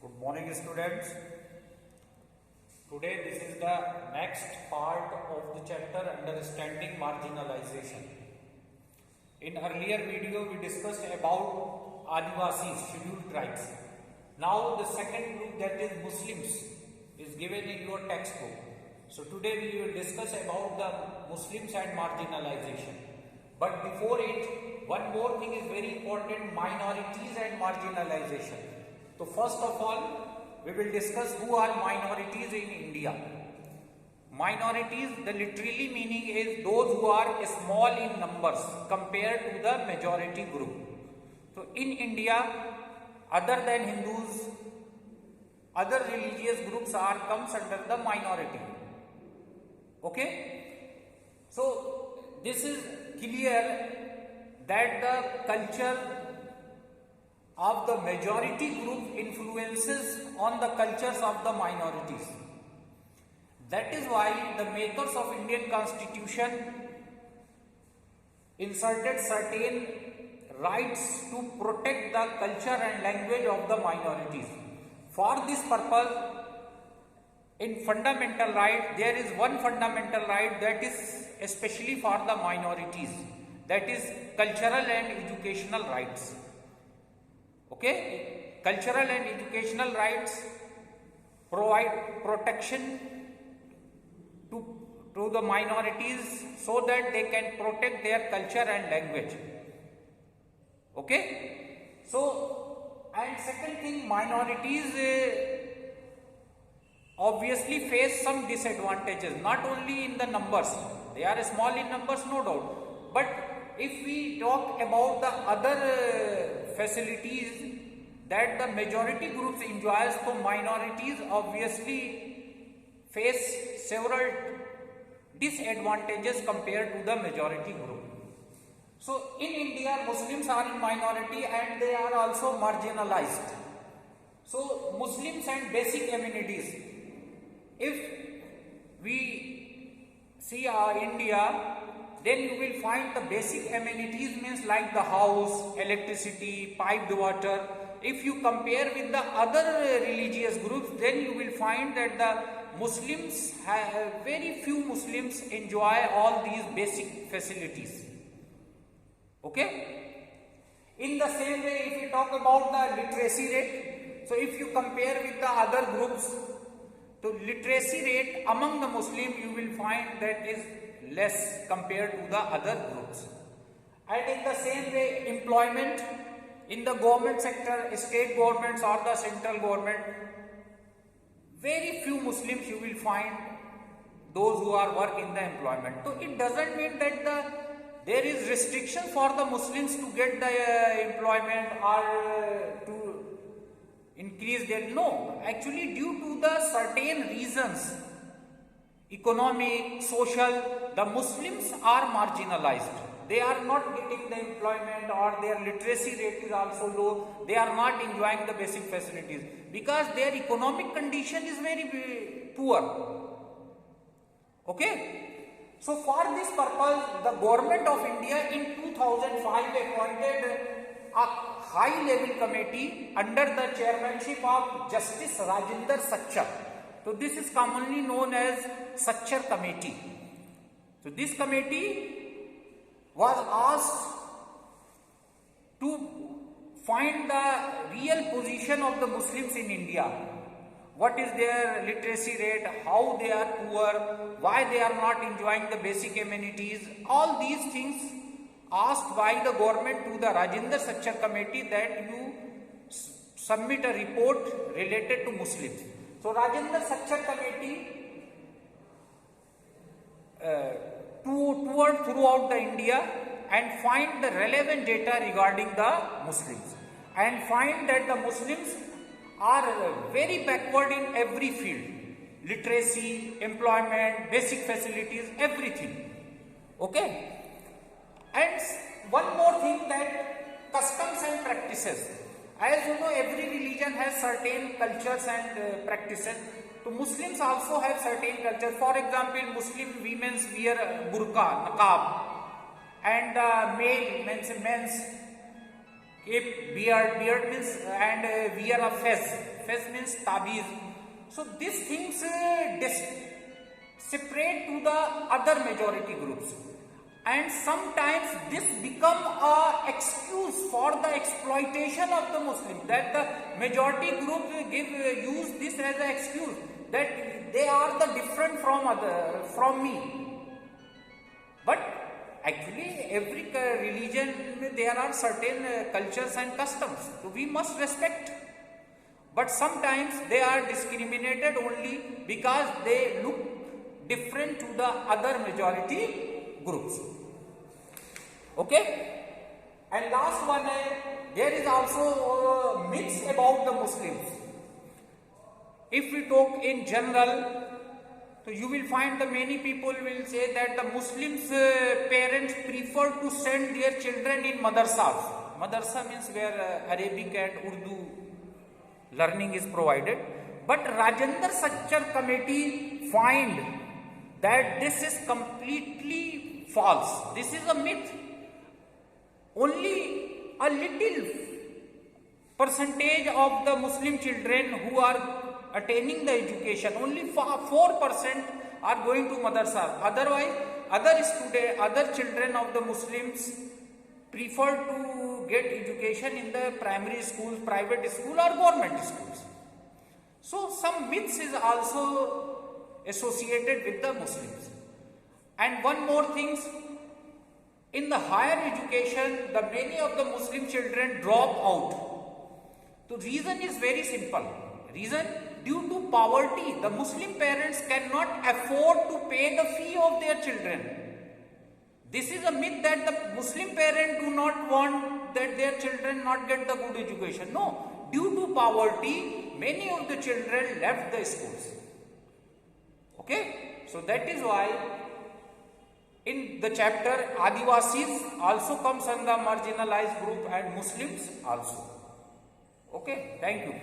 Good morning, students. Today this is the next part of the chapter understanding marginalization. In earlier video we discussed about Adivasis, scheduled tribes. Now the second group, that is Muslims, is given in your textbook. So today we will discuss about the Muslims and marginalization. But before it, one more thing is very important: minorities and marginalization. So first of all, we will discuss who are minorities in India. Minorities, the literally meaning is those who are small in numbers compared to the majority group. So in India, other than Hindus, other religious groups comes under the minority. Okay? So this is clear that the culture of the majority group influences on the cultures of the minorities. That is why the makers of Indian Constitution inserted certain rights to protect the culture and language of the minorities. For this purpose, in fundamental right, there is one fundamental right that is especially for the minorities, that is cultural and educational rights. Okay, cultural and educational rights provide protection to the minorities so that they can protect their culture and language. Okay, so and second thing, minorities obviously face some disadvantages, not only in the numbers. They are small in numbers, no doubt, but if we talk about the other facilities that the majority groups enjoys, so minorities obviously face several disadvantages compared to the majority group. So in India, Muslims are in minority and they are also marginalized. So Muslims and basic amenities. If we see India, then you will find the basic amenities means like the house, electricity, piped water. If you compare with the other religious groups, then you will find that the Muslims very few Muslims enjoy all these basic facilities. Okay? In the same way, if you talk about the literacy rate, so if you compare with the other groups, so literacy rate among the Muslims, you will find that is less compared to the other groups. And in the same way, employment in the government sector, state governments or the central government, very few Muslims you will find those who are work in the employment. So it doesn't mean that there is restriction for the Muslims to get the employment or to increase their, no, actually due to the certain reasons, economic, social, the Muslims are marginalized. They are not getting the employment or their literacy rate is also low. They are not enjoying the basic facilities because their economic condition is very poor. Okay? So for this purpose, the government of India in 2005 appointed a high level committee under the chairmanship of Justice Rajinder Sachar. So this is commonly known as Sachar Committee. So this committee was asked to find the real position of the Muslims in India. What is their literacy rate, how they are poor, why they are not enjoying the basic amenities, all these things asked by the government to the Rajinder Sachar Committee that you submit a report related to Muslims. So Rajinder Sachar Committee toured throughout the India and find the relevant data regarding the Muslims and find that the Muslims are very backward in every field: literacy, employment, basic facilities, everything. Okay? And one more thing, that customs and practices. As you know, every religion has certain cultures and practices. So Muslims also have certain cultures. For example, Muslim women wear burqa, niqab, and male men's If beard means and wear a fez means tabiz. So these things separate to the other majority groups, and sometimes this become a excuse for the exploitation of the Muslim, that the majority group use this as an excuse that they are the different from me. But actually every religion there are certain cultures and customs, so we must respect. But sometimes they are discriminated only because they look different to the other majority groups. Okay? And last one, there is also myths about the Muslims. If we talk in general, so you will find that many people will say that the Muslims parents prefer to send their children in madrasas. Madrasa means where Arabic and Urdu learning is provided. But Rajendra Sachar committee find that this is completely false. This is a myth. Only a little percentage of the Muslim children who are attaining the education, only 4% are going to madrasa. Otherwise, other children of the Muslims prefer to get education in the primary schools, private school or government schools. So some myths is also associated with the Muslims. And one more thing, in the higher education, the many of the Muslim children drop out. The reason is very simple. Reason, due to poverty, the Muslim parents cannot afford to pay the fee of their children. This is a myth that the Muslim parents do not want that their children not get the good education. No, due to poverty, many of the children left the schools. Okay, so that is why in the chapter Adivasis also comes under marginalized group and Muslims also. Okay, thank you.